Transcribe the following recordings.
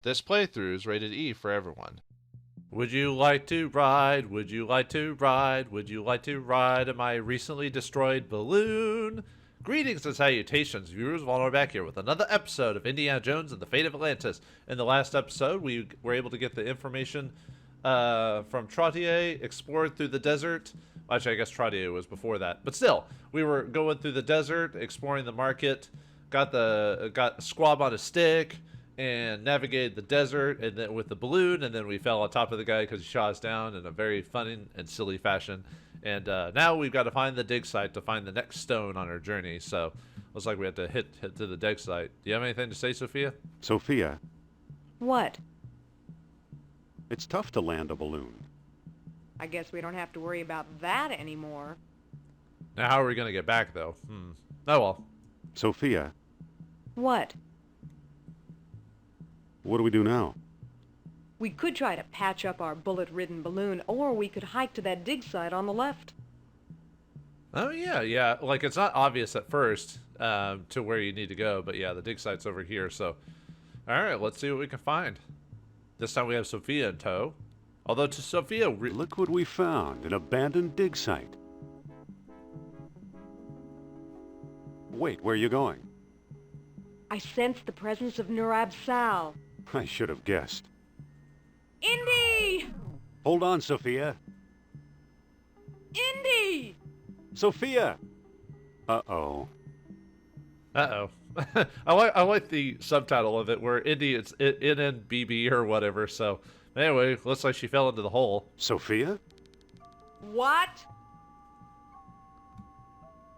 This playthrough is rated E for everyone. Would you like to ride? Would you like to ride? Would you like to ride in my recently destroyed balloon? Greetings and salutations, viewers. Vauldemare back here with another episode of Indiana Jones and the Fate of Atlantis. In the last episode, we were able to get the information from Trottier, explored through the desert. Actually, I guess Trottier was before that, but still, we were going through the desert, exploring the market, got Squab on a stick, and navigated the desert and then with the balloon, and then we fell on top of the guy because he shot us down in a very funny and silly fashion. And now we've got to find the dig site to find the next stone on our journey. So looks like we have to hit to the dig site. Do you have anything to say, Sophia? Sophia, What? it's tough to land a balloon. I guess we don't have to worry about that anymore. Now how are we going to get back, though? Oh well. Sophia, What? what do we do now? We could try to patch up our bullet-ridden balloon, or we could hike to that dig site on the left. Oh yeah. Like, it's not obvious at first to where you need to go, but yeah, the dig site's over here. So, all right, let's see what we can find. This time we have Sophia in tow. Although to Sophia, Look what we found, an abandoned dig site. Wait, where are you going? I sense the presence of Nurab Sal. I should have guessed. Indy! Hold on, Sophia. Indy! Sophia! Uh-oh. Uh-oh. I like the subtitle of it where Indy, it's NNBB or whatever. So anyway, looks like she fell into the hole. Sophia? What?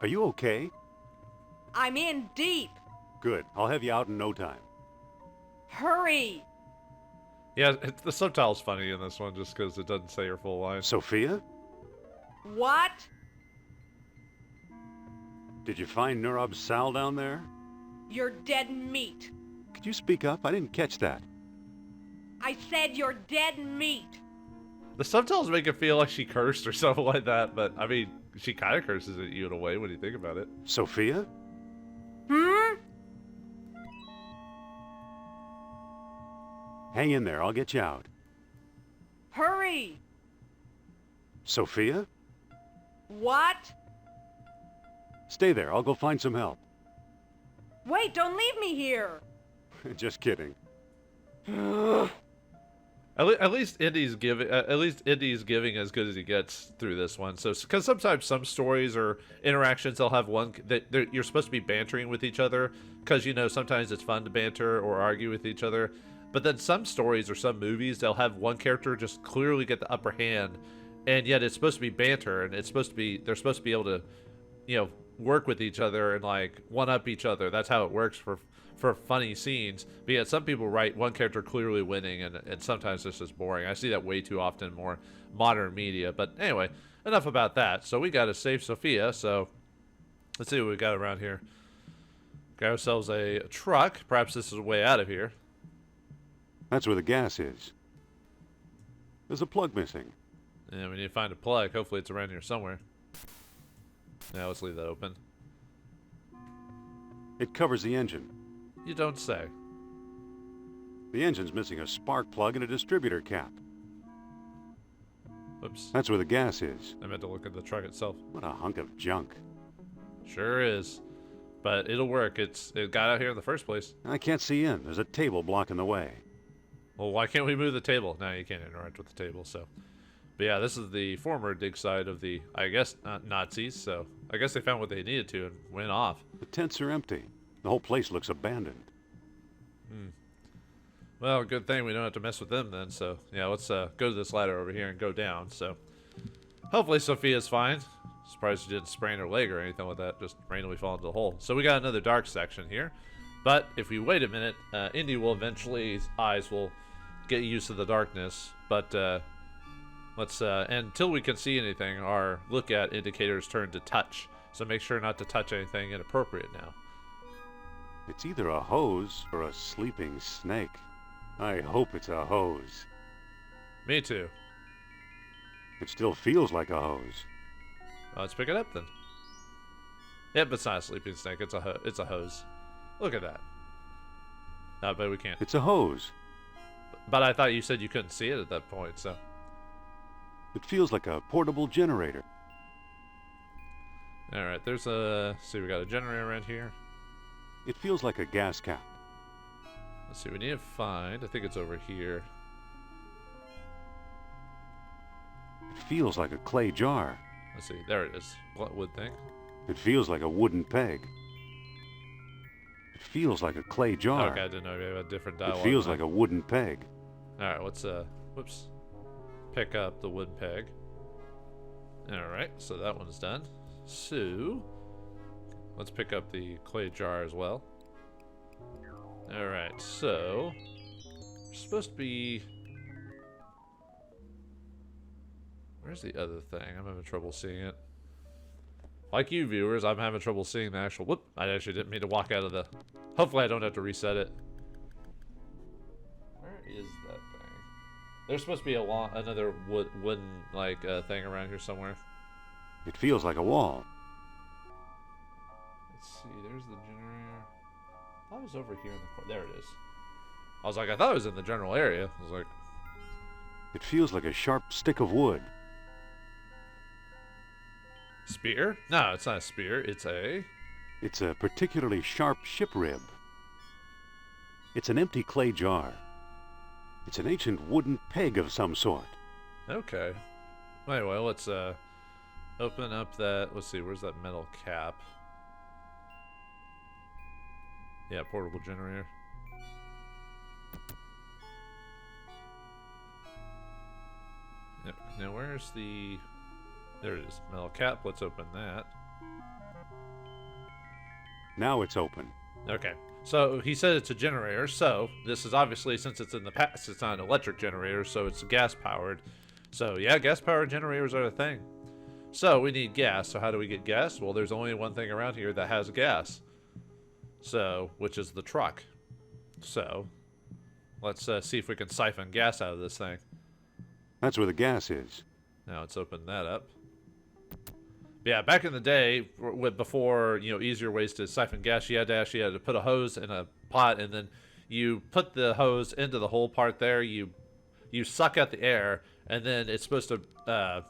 Are you okay? I'm in deep. Good. I'll have you out in no time. Hurry! Yeah, the subtitle's funny in this one just because it doesn't say her full line. Sophia? What? Did you find Nurab Sal down there? You're dead meat. Could you speak up? I didn't catch that. I said you're dead meat. The subtitles make it feel like she cursed or something like that, but I mean, she kind of curses at you in a way when you think about it. Sophia? Hmm? Hang in there. I'll get you out. Hurry! Sophia? What? Stay there. I'll go find some help. Wait, don't leave me here! Just kidding. At least Indy's giving as good as he gets through this one. So, because sometimes some stories or interactions they'll have one that you're supposed to be bantering with each other because sometimes it's fun to banter or argue with each other. But then some stories or some movies they'll have one character just clearly get the upper hand, and yet it's supposed to be banter and they're supposed to be able to, work with each other and like one up each other. That's how it works for funny scenes. But yet some people write one character clearly winning, and sometimes it's just boring. I see that way too often in more modern media. But anyway, enough about that. So we got to save Sophia. So let's see what we got around here. Got ourselves a truck. Perhaps this is a way out of here. That's where the gas is. There's a plug missing. Yeah, we need to find a plug. Hopefully it's around here somewhere. Now let's leave that open. It covers the engine. You don't say. The engine's missing a spark plug and a distributor cap. Oops. That's where the gas is. I meant to look at the truck itself. What a hunk of junk. Sure is. But it'll work. It got out here in the first place. I can't see in. There's a table blocking the way. Well, why can't we move the table? No, you can't interact with the table, so. But yeah, this is the former dig site of the, I guess, Nazis, so I guess they found what they needed to and went off. The tents are empty. The whole place looks abandoned. Well, good thing we don't have to mess with them then, so yeah, let's go to this ladder over here and go down, so. Hopefully Sophia's fine. Surprised she didn't sprain her leg or anything like that, just randomly fall into the hole. So we got another dark section here, but if we wait a minute, Indy will eventually, his eyes will get used to the darkness, but let's until we can see anything, our look at indicators turn to touch, so make sure not to touch anything inappropriate now. It's either a hose or a sleeping snake. I hope it's a hose. Me too. It still feels like a hose. Let's pick it up then. Yep, it's not a sleeping snake, it's a hose. Look at that. No, but we can't. It's a hose. But I thought you said you couldn't see it at that point, so. It feels like a portable generator. Alright, there's a... see, we got a generator around here. It feels like a gas cap. Let's see, we need to find... I think it's over here. It feels like a clay jar. Let's see, there it is. What wood thing? It feels like a wooden peg. It feels like a clay jar. Okay, I didn't know we had a different dialogue. It feels like a wooden peg. Alright, let's, whoops. Pick up the wooden peg. Alright, so that one's done. So, let's pick up the clay jar as well. Alright, so, we're supposed to be... where's the other thing? I'm having trouble seeing it. Like you viewers, I'm having trouble seeing the actual... whoop! I actually didn't mean to walk out of the... hopefully I don't have to reset it. Where is that thing? There's supposed to be another wooden, like, thing around here somewhere. It feels like a wall. Let's see, there's the generator. I thought it was over here in the corner. There it is. I was like, I thought it was in the general area. I was like... It feels like a sharp stick of wood. spear? No, it's not a spear. It's a... It's a particularly sharp ship rib. It's an empty clay jar. It's an ancient wooden peg of some sort. Okay. Anyway, let's open up that... let's see, where's that metal cap? Yeah, portable generator. Yep. Now where's the... there it is. Metal cap. Let's open that. Now it's open. Okay. So he said it's a generator, so this is obviously, since it's in the past, it's not an electric generator, so it's gas powered. So yeah, gas powered generators are a thing. So we need gas. So how do we get gas? Well, there's only one thing around here that has gas. So, which is the truck. So, let's see if we can siphon gas out of this thing. That's where the gas is. Now let's open that up. Yeah, back in the day, before, you know, easier ways to siphon gas, you had to put a hose in a pot, and then you put the hose into the hole part there. You suck out the air, and then it's supposed to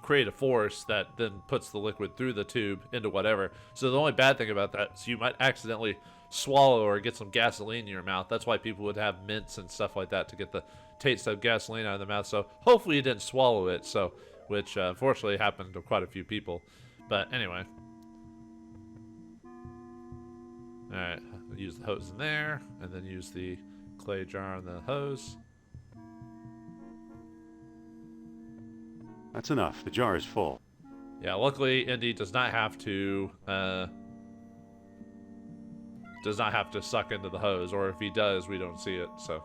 create a force that then puts the liquid through the tube into whatever. So the only bad thing about that is you might accidentally swallow or get some gasoline in your mouth. That's why people would have mints and stuff like that to get the taste of gasoline out of the mouth. So hopefully you didn't swallow it. So, which unfortunately happened to quite a few people. But anyway. Alright, use the hose in there, and then use the clay jar on the hose. That's enough. The jar is full. Yeah, luckily Indy does not have to suck into the hose, or if he does, we don't see it. So,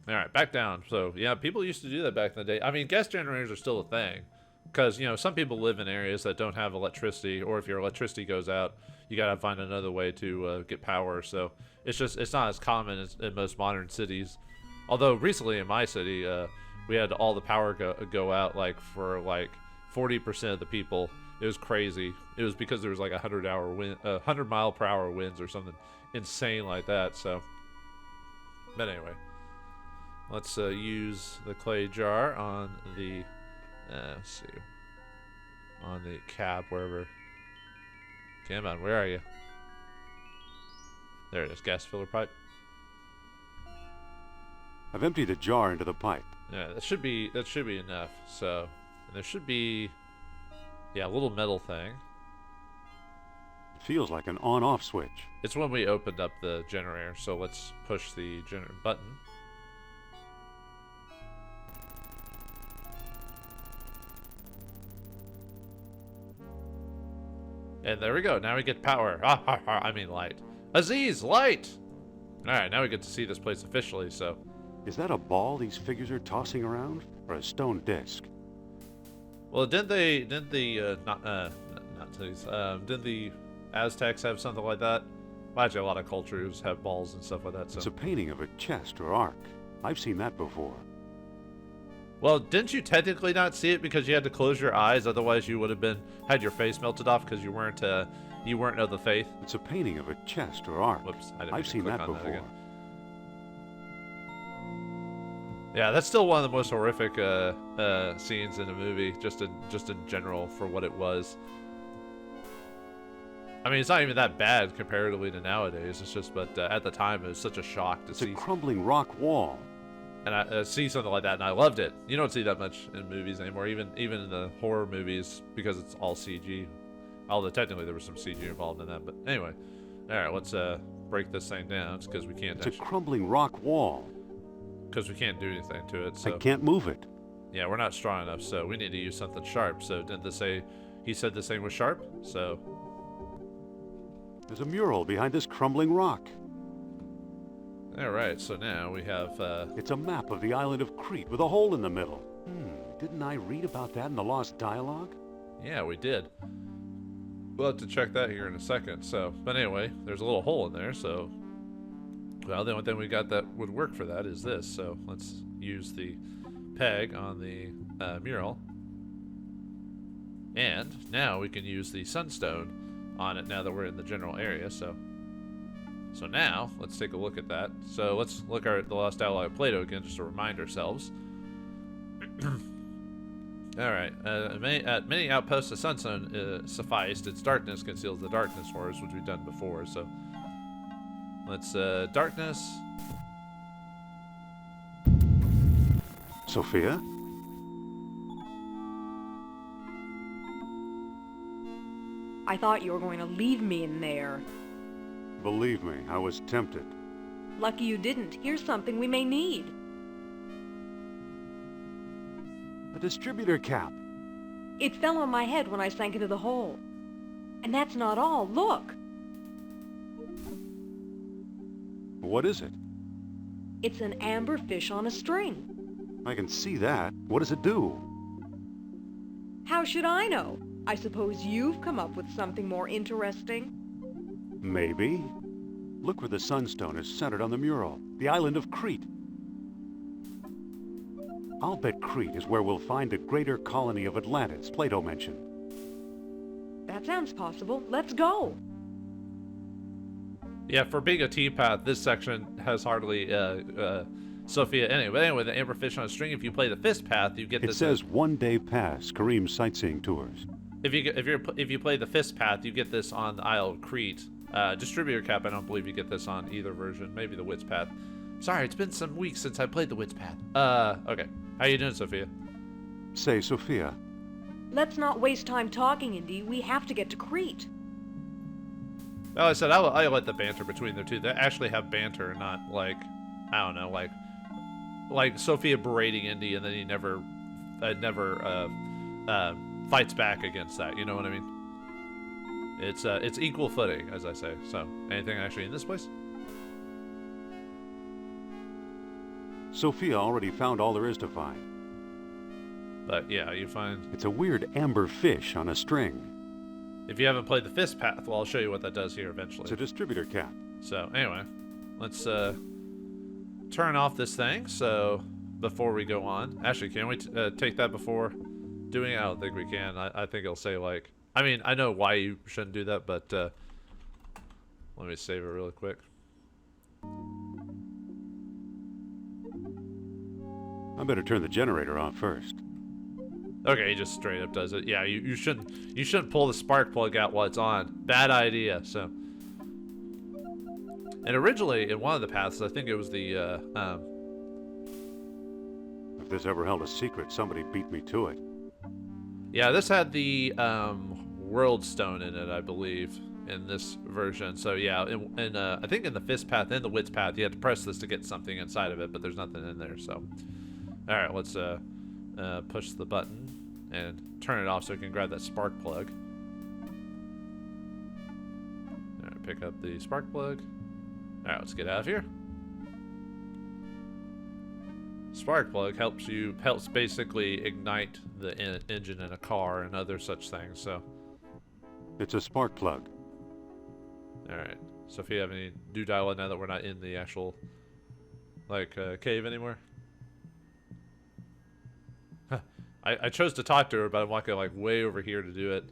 all right, back down. So yeah, people used to do that back in the day. I mean, gas generators are still a thing, because, you know, some people live in areas that don't have electricity, or if your electricity goes out, you gotta find another way to get power. So it's not as common as in most modern cities. Although recently in my city, we had all the power go out, like, for like 40% of the people. It was crazy. It was because there was like 100 mile per hour winds or something insane like that. So, but anyway, let's use the clay jar on the let's see, on the cap, wherever. Come on, where are you? There it is, gas filler pipe. I've emptied the jar into the pipe. Yeah, that should be enough. So, and there should be, yeah, a little metal thing. It feels like an on-off switch. It's when we opened up the generator. So let's push the generator button. And there we go. Now we get power. I mean light. Aziz, light! Alright, now we get to see this place officially, so. Is that a ball these figures are tossing around, or a stone disc? Well, didn't the Aztecs have something like that? Well, actually, a lot of cultures have balls and stuff like that. So. It's a painting of a chest or ark. I've seen that before. Well, didn't you technically not see it because you had to close your eyes? Otherwise, you would have had your face melted off because you weren't of the faith. It's a painting of a chest or ark. Whoops, I've seen that before. Yeah, that's still one of the most horrific scenes in the movie, just in general for what it was. I mean, it's not even that bad comparatively to nowadays. It's just, but at the time, it was such a shock to see. It's a crumbling rock wall. And I see something like that, and I loved it. You don't see that much in movies anymore, even in the horror movies, because it's all CG. Although technically there was some CG involved in that, but anyway. All right, let's break this thing down, because we can't. It's a crumbling rock wall. Because we can't do anything to it. So I can't move it. yeah, we're not strong enough, so we need to use something sharp. So didn't this say he said this thing was sharp? So There's a mural behind this crumbling rock. all right, so now we have. It's a map of the island of Crete with a hole in the middle. Didn't I read about that in the Lost Dialogue? Yeah, we did. We'll have to check that here in a second. So, but anyway, there's a little hole in there. So, well, the only thing we got that would work for that is this. So let's use the peg on the mural, and now we can use the sunstone on it. Now that we're in the general area, so now let's take a look at that. So let's look at the Lost Dialogue of Plato again, just to remind ourselves. All right. At many outposts, the sunstone sufficed. Its darkness conceals the darkness for us, which we've done before. So let's darkness. Sophia? I thought you were going to leave me in there. Believe me, I was tempted. Lucky you didn't. Here's something we may need. A distributor cap. It fell on my head when I sank into the hole. And that's not all. Look! What is it? It's an amber fish on a string. I can see that. What does it do? How should I know? I suppose you've come up with something more interesting? Maybe. Look where the sunstone is centered on the mural. The island of Crete. I'll bet Crete is where we'll find the greater colony of Atlantis Plato mentioned. That sounds possible. Let's go! Yeah, for being a T-path, this section has hardly Sophia anyway. But anyway, the amberfish on a string. If you play the fist path, you get It this. says one-day pass, Kareem's sightseeing tours. If you play the fist path, you get this on the Isle of Crete. Distributor cap, I don't believe you get this on either version. Maybe the wits path. Sorry, it's been some weeks since I played the wits path. Okay. How you doing, Sophia? Say, Sophia. Let's not waste time talking, Indy. We have to get to Crete. Well, I said I like the banter between the two. They actually have banter, not like, I don't know, like Sophia berating Indy, and then he never fights back against that. You know what I mean? It's equal footing, as I say. So, anything actually in this place? Sophia already found all there is to find. But yeah, you find. It's a weird amber fish on a string. If you haven't played the fist path, well, I'll show you what that does here eventually. It's a distributor cap. So anyway, let's turn off this thing. So before we go on, actually, can we take that before doing it? I don't think we can. I think it'll say like. I mean, I know why you shouldn't do that, but let me save it really quick. I better turn the generator off first. Okay, he just straight up does it. Yeah, you shouldn't pull the spark plug out while it's on. Bad idea. So, and originally in one of the paths, I think it was the If this ever held a secret, somebody beat me to it. yeah, this had the world stone in it, I believe, in this version. So yeah, and I think in the fist path and the wits path, you had to press this to get something inside of it, but there's nothing in there. So, all right, let's push the button and turn it off so we can grab that spark plug. All right, pick up the spark plug. All right, let's get out of here. Spark plug helps basically ignite the engine in a car and other such things. So, It's a spark plug. all right. So, if you have any new dialogue now that we're not in the actual cave anymore. I chose to talk to her, but I'm walking like way over here to do it.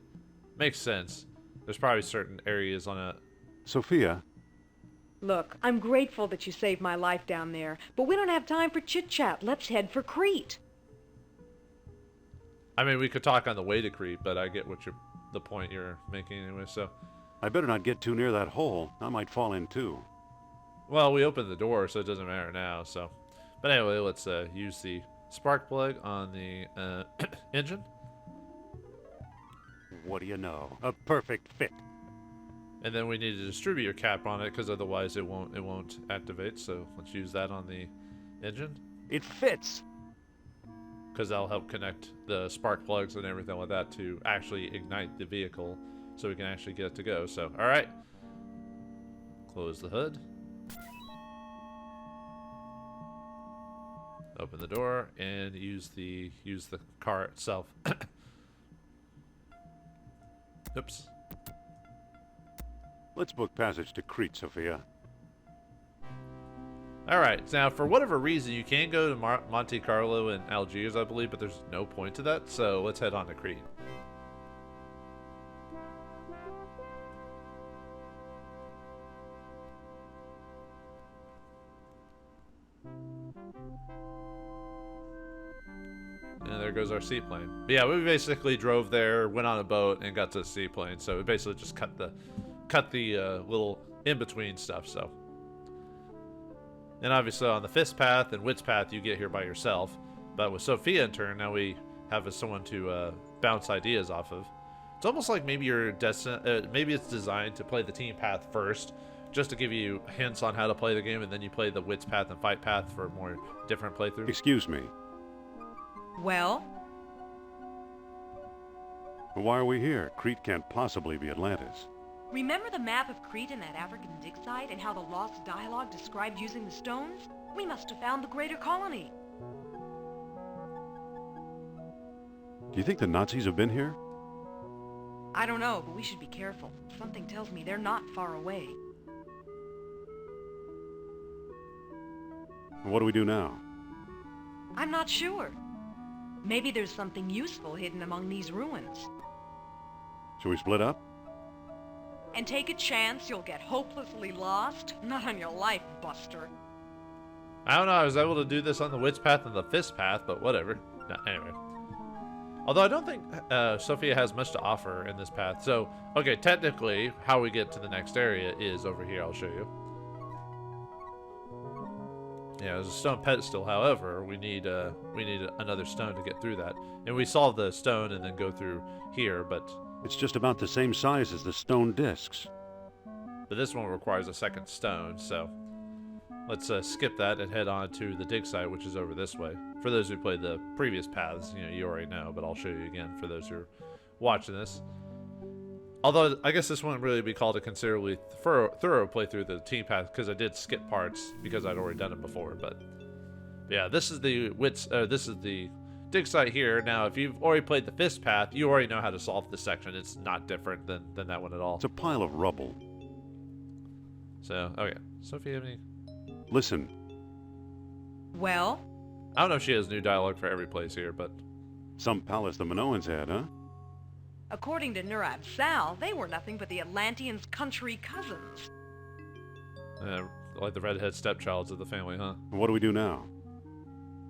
Makes sense. There's probably certain areas on a. Sophia, Look, I'm grateful that you saved my life down there, but we don't have time for chit-chat. Let's head for Crete. I mean, we could talk on the way to Crete, but I get the point you're making anyway, so. I better not get too near that hole. I might fall in too. Well, we opened the door, so it doesn't matter now, so. But anyway, let's use the spark plug on the engine. What do you know? A perfect fit. And then we need a distributor cap on it, because otherwise it won't activate, so let's use that on the engine. It fits. Because that'll help connect the spark plugs and everything like that to actually ignite the vehicle so we can actually get it to go. So, all right. Close the hood. Open the door and use the car itself. Oops. Let's book passage to Crete, Sophia. All right. Now, for whatever reason, you can go to Monte Carlo and Algiers, I believe, but there's no point to that. So let's head on to Crete. And there goes our seaplane. But yeah, we basically drove there, went on a boat, and got to the seaplane. So we basically just cut the little in-between stuff. So, and obviously on the fifth path and wits path, you get here by yourself. But with Sophia in turn, now we have someone to bounce ideas off of. It's almost like maybe maybe it's designed to play the team path first, just to give you hints on how to play the game, and then you play the wits path and fight path for a more different playthrough. Excuse me. Well? Why are we here? Crete can't possibly be Atlantis. Remember the map of Crete and that African dig site and how the lost dialogue described using the stones? We must have found the greater colony. Do you think the Nazis have been here? I don't know, but we should be careful. Something tells me they're not far away. What do we do now? I'm not sure. Maybe there's something useful hidden among these ruins. Shall we split up? And take a chance you'll get hopelessly lost? Not on your life, Buster. I don't know, I was able to do this on the wits path and the fist path, but whatever. No, anyway. Although I don't think Sophia has much to offer in this path. So, okay, technically, how we get to the next area is over here. I'll show you. Yeah, there's a stone pedestal. However, we need another stone to get through that. And we solve the stone and then go through here, but It's just about the same size as the stone discs. this one requires a second stone, so let's skip that and head on to the dig site, which is over this way. For those who played the previous paths, you already know, but I'll show you again for those who are watching this. Although, I guess this wouldn't really be called a considerably thorough playthrough of the team path, because I did skip parts because I'd already done it before, but yeah, this is the dig site here. Now, if you've already played the fist path, you already know how to solve this section. It's not different than that one at all. It's a pile of rubble. So, okay. Sophie, have any... Listen, Well? I don't know if she has new dialogue for every place here, but... some palace the Minoans had, huh? According to Nurab Sal, they were nothing but the Atlanteans' country cousins. Like the redhead stepchilds of the family, huh? What do we do now?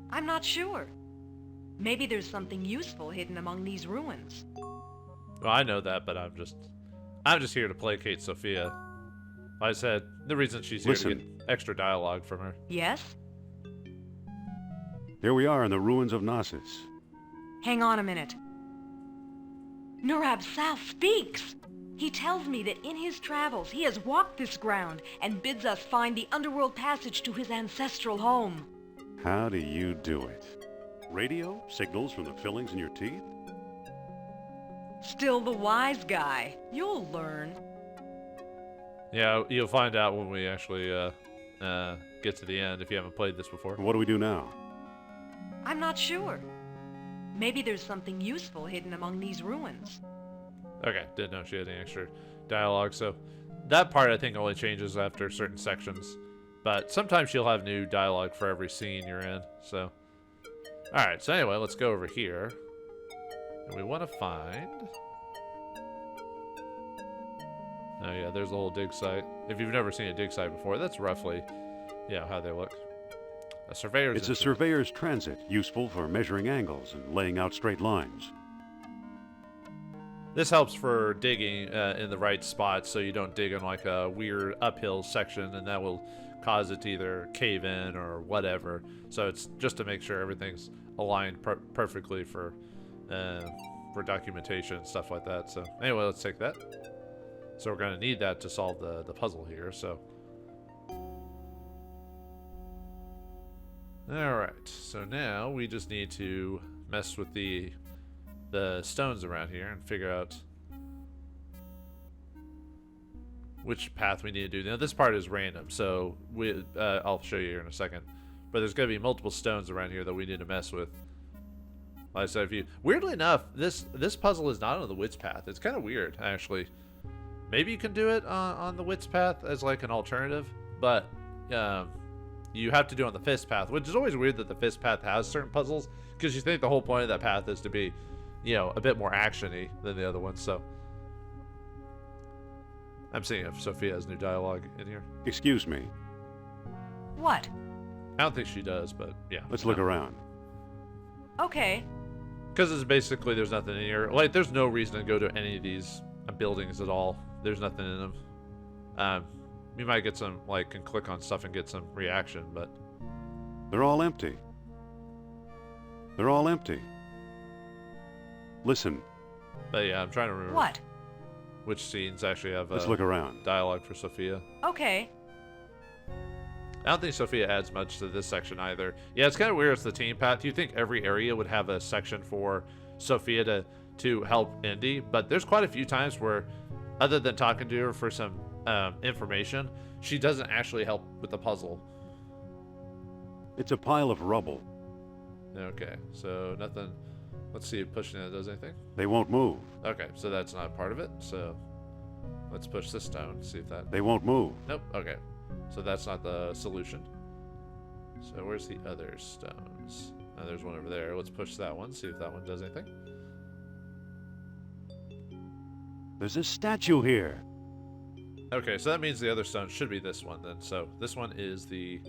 I'm not sure. Maybe there's something useful hidden among these ruins. Well, I know that, but I'm just here to placate Sophia. Like I said, the reason she's here to get extra dialogue from her. Yes? Here we are in the ruins of Knossos. Hang on a minute. Nurab Sal speaks! He tells me that in his travels he has walked this ground and bids us find the underworld passage to his ancestral home. How do you do it? Radio? Signals from the fillings in your teeth? Still the wise guy. You'll learn. Yeah, you'll find out when we actually get to the end if you haven't played this before. What do we do now? I'm not sure. Maybe there's something useful hidden among these ruins. Okay, didn't know she had any extra dialogue, so that part I think only changes after certain sections. But sometimes she'll have new dialogue for every scene you're in, so... Alright, so anyway, let's go over here. And we want to find... Oh yeah, there's the whole dig site. If you've never seen a dig site before, that's roughly, yeah, how they look. A surveyor's It's a surveyor's transit, useful for measuring angles and laying out straight lines. This helps for digging in the right spot, so you don't dig in like a weird uphill section, and that will cause it to either cave in or whatever. So it's just to make sure everything's aligned perfectly for documentation and stuff like that. So anyway, let's take that. So we're going to need that to solve the puzzle here. So all right. So now we just need to mess with the stones around here and figure out which path we need to do. Now this part is random, so I'll show you here in a second. But there's going to be multiple stones around here that we need to mess with. Like I said, weirdly enough, this puzzle is not on the wits path. It's kind of weird, actually. Maybe you can do it on the wits path as like an alternative, but you have to do it on the fist path, which is always weird that the fist path has certain puzzles, because you think the whole point of that path is to be, you know, a bit more action-y than the other ones. So I'm seeing if Sophia has new dialogue in here. Excuse me. What? I don't think she does, but yeah. Let's look around. Okay. Because it's basically there's nothing in here. Like, there's no reason to go to any of these buildings at all. There's nothing in them. You might get some, like, can click on stuff and get some reaction, but They're all empty. They're all empty. Listen. But yeah, I'm trying to remember What? which scenes actually have Let's look around. dialogue for Sophia. Okay. I don't think Sophia adds much to this section either. Yeah, it's kind of weird. It's the team path. You think every area would have a section for Sophia to help Indy, but there's quite a few times where, other than talking to her for some information, she doesn't actually help with the puzzle. It's a pile of rubble. Okay, so nothing. Let's see if pushing it does anything. They won't move. Okay, so that's not part of it. So let's push this down, see if that. They won't move. Nope. Okay, so that's not the solution. So where's the other stones? Oh, there's one over there. Let's push that one, see if that one does anything. There's a statue here. Okay, so that means the other stone should be this one then. So this one is the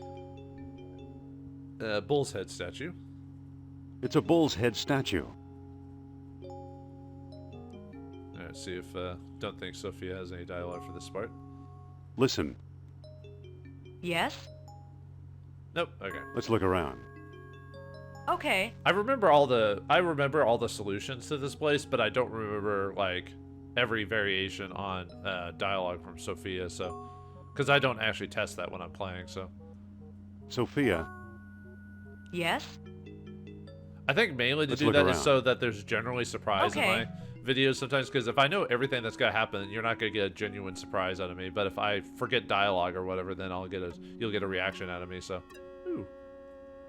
bull's head statue. It's a bull's head statue. Alright, see if don't think Sophia has any dialogue for this part. Listen. Yes? Nope. Okay. Let's look around. Okay. I remember all the solutions to this place, but I don't remember like every variation on dialogue from Sophia. So, because I don't actually test that when I'm playing. So, Sophia. Yes? I think mainly to Let's do look that around. is so that there's generally surprise in Okay. my videos sometimes, because if I know everything that's gonna happen, you're not gonna get a genuine surprise out of me. But if I forget dialogue or whatever, then you'll get a reaction out of me. So, ooh.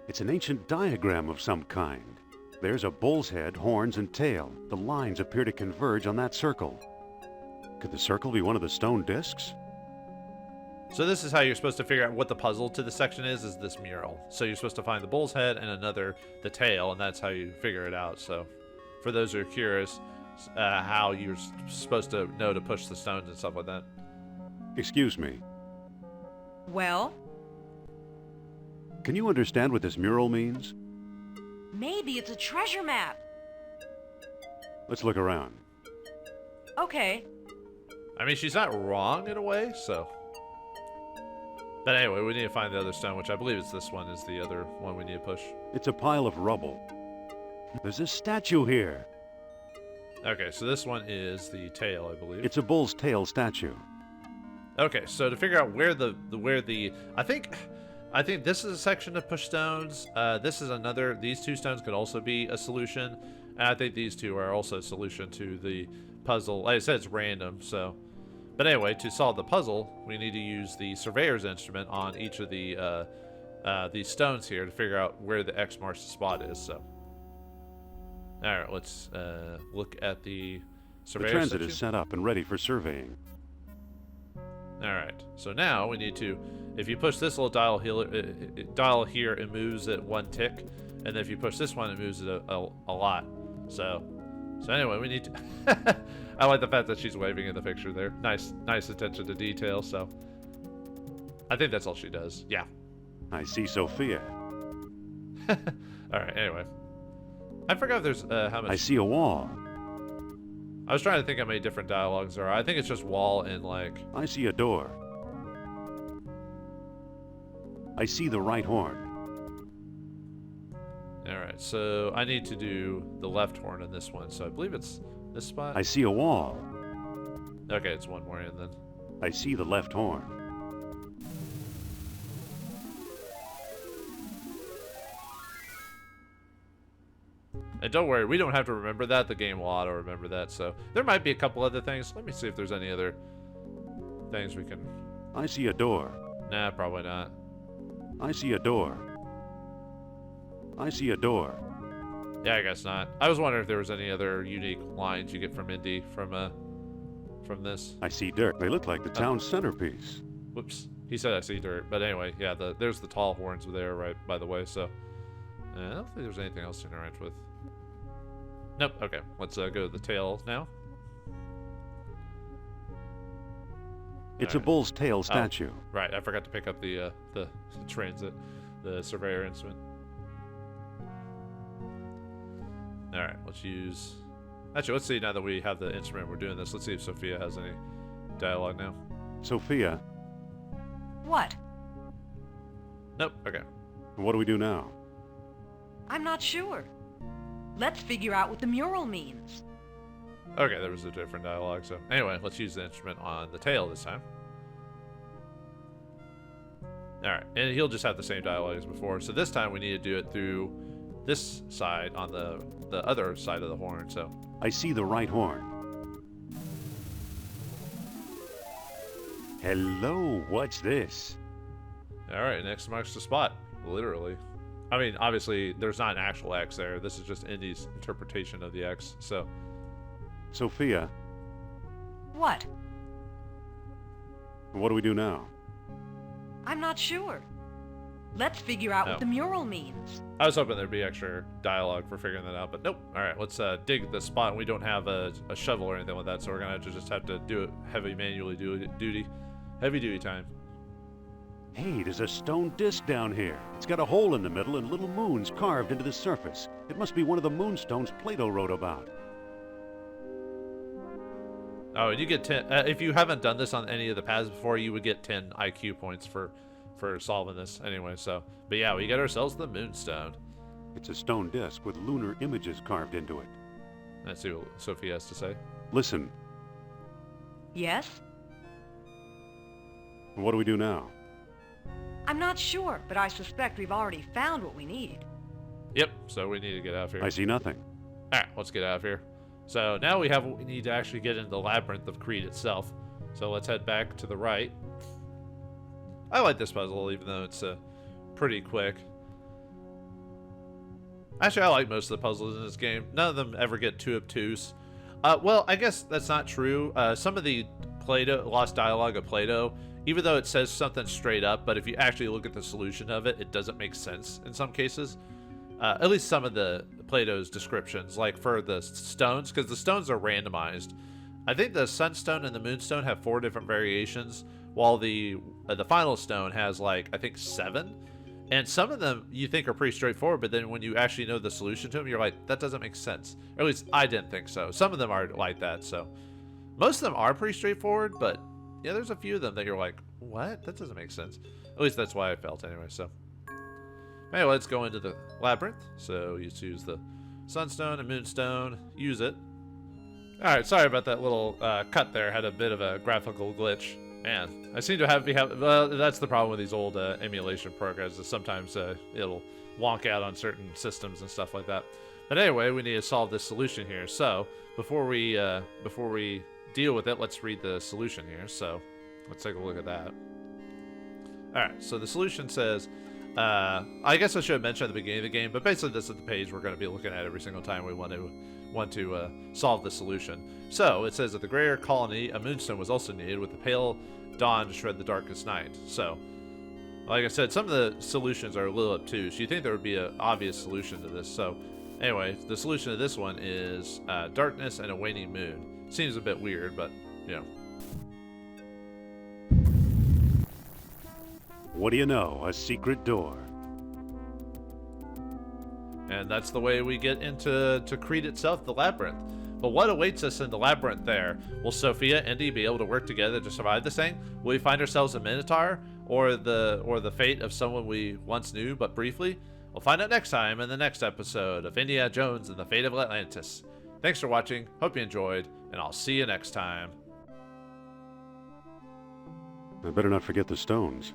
It's an ancient diagram of some kind. There's a bull's head, horns, and tail. The lines appear to converge on that circle. Could the circle be one of the stone discs? So this is how you're supposed to figure out what the puzzle to the section is this mural. So you're supposed to find the bull's head and the tail, and that's how you figure it out. So for those who are curious, how you're supposed to know to push the stones and stuff like that. Excuse me. Well, Can you understand what this mural means? maybe it's a treasure map. Let's look around. Okay. I mean, she's not wrong in a way, so. But anyway, we need to find the other stone, which I believe it's this one is the other one we need to push. It's a pile of rubble. There's a statue here. Okay, so this one is the tail, I believe. It's a bull's tail statue. Okay, so to figure out where I think this is a section to push stones. This is another. These two stones could also be a solution, and I think these two are also a solution to the puzzle. Like I said, it's random. So, but anyway, to solve the puzzle, we need to use the surveyor's instrument on each of these stones here to figure out where the X marks the spot is. So, all right, let's look at the The surveyor's transit statue. is set up and ready for surveying. Alright, so now we need to, if you push this little dial here, it moves at one tick, and then if you push this one, it moves it a lot. So, So anyway, we need to... I like the fact that she's waving in the picture there. Nice attention to detail, so... I think that's all she does. Yeah. I see Sophia. Alright, anyway. I forgot if there's how much... I see a wall. I was trying to think how many different dialogues there are. I think it's just wall and, like... I see a door. I see the right horn. Alright, so I need to do the left horn in this one. So I believe it's this spot. I see a wall. Okay, it's one more in then. I see the left horn. And don't worry, we don't have to remember that. The game will auto-remember that, so... There might be a couple other things. Let me see if there's any other things we can... I see a door. Nah, probably not. I see a door. I see a door. Yeah, I guess not. I was wondering if there was any other unique lines you get from Indy from this. I see dirt. They look like the town's centerpiece. Whoops. He said I see dirt. But anyway, yeah, there's the tall horns there, right, by the way, so... I don't think there's anything else to interact with. Nope, okay. Let's go to the tail now. It's a bull's tail statue. Oh, right, I forgot to pick up the transit, the surveyor instrument. Alright, let's use... Actually, let's see now that we have the instrument we're doing this. Let's see if Sophia has any dialogue now. Sophia. What? Nope, okay. What do we do now? I'm not sure. Let's figure out what the mural means. Okay, there was a different dialogue, so... Anyway, let's use the instrument on the tail this time. Alright, and he'll just have the same dialogue as before. So this time we need to do it through this side on the other side of the horn, so... I see the right horn. Hello, what's this? Alright, next marks the spot. Literally. I mean, obviously, there's not an actual X there. This is just Indy's interpretation of the X, so... Sophia. What? What do we do now? I'm not sure. Let's figure out what the mural means. I was hoping there'd be extra dialogue for figuring that out, but nope. Alright, let's dig the spot. We don't have a shovel or anything like that, so we're gonna just have to do it heavy manually duty. Heavy duty time. Hey, there's a stone disc down here. It's got a hole in the middle and little moons carved into the surface. It must be one of the moonstones Plato wrote about. Oh, and you get 10... if you haven't done this on any of the paths before, you would get 10 IQ points for solving this anyway, so... But yeah, we got ourselves the moonstone. It's a stone disc with lunar images carved into it. Let's see what Sophia has to say. Listen. Yes? What do we do now? I'm not sure, but I suspect we've already found what we need. Yep, so we need to get out of here. I see nothing. Alright, let's get out of here. So now we have what we need to actually get into the labyrinth of Creed itself. So let's head back to the right. I like this puzzle, even though it's pretty quick. Actually, I like most of the puzzles in this game. None of them ever get too obtuse. Well, I guess that's not true. Some of the lost dialogue of Plato, even though it says something straight up, but if you actually look at the solution of it, it doesn't make sense in some cases. At least some of the Plato's descriptions, like for the stones, because the stones are randomized. I think the sunstone and the moonstone have 4 different variations, while the final stone has, like, I think 7. And some of them you think are pretty straightforward, but then when you actually know the solution to them, you're like, that doesn't make sense. Or at least I didn't think so. Some of them are like that, so. Most of them are pretty straightforward, but yeah, there's a few of them that you're like, what? That doesn't make sense. At least that's why I felt anyway, so. Anyway, let's go into the labyrinth. So you choose the sunstone and moonstone, use it. Alright, sorry about that little cut there. Had a bit of a graphical glitch. Man, I seem to have well, that's the problem with these old emulation programs, is sometimes it'll wonk out on certain systems and stuff like that. But anyway, we need to solve this solution here. So before we deal with it, let's read the solution here. So let's take a look at that. Alright, so the solution says, I guess I should have mentioned at the beginning of the game, but basically this is the page we're going to be looking at every single time we want to solve the solution. So it says that the Greyer colony, a moonstone was also needed, with the pale dawn to shred the darkest night. So, like I said, some of the solutions are a little obtuse. You think there would be an obvious solution to this. So Anyway, the solution to this one is darkness and a waning moon. Seems a bit weird, but, you know. What do you know? A secret door. And that's the way we get into Crete itself, the labyrinth. But what awaits us in the labyrinth there? Will Sophia and Indy be able to work together to survive this thing? Will we find ourselves a Minotaur? Or the fate of someone we once knew but briefly? We'll find out next time in the next episode of Indiana Jones and the Fate of Atlantis. Thanks for watching, hope you enjoyed, and I'll see you next time. I better not forget the stones.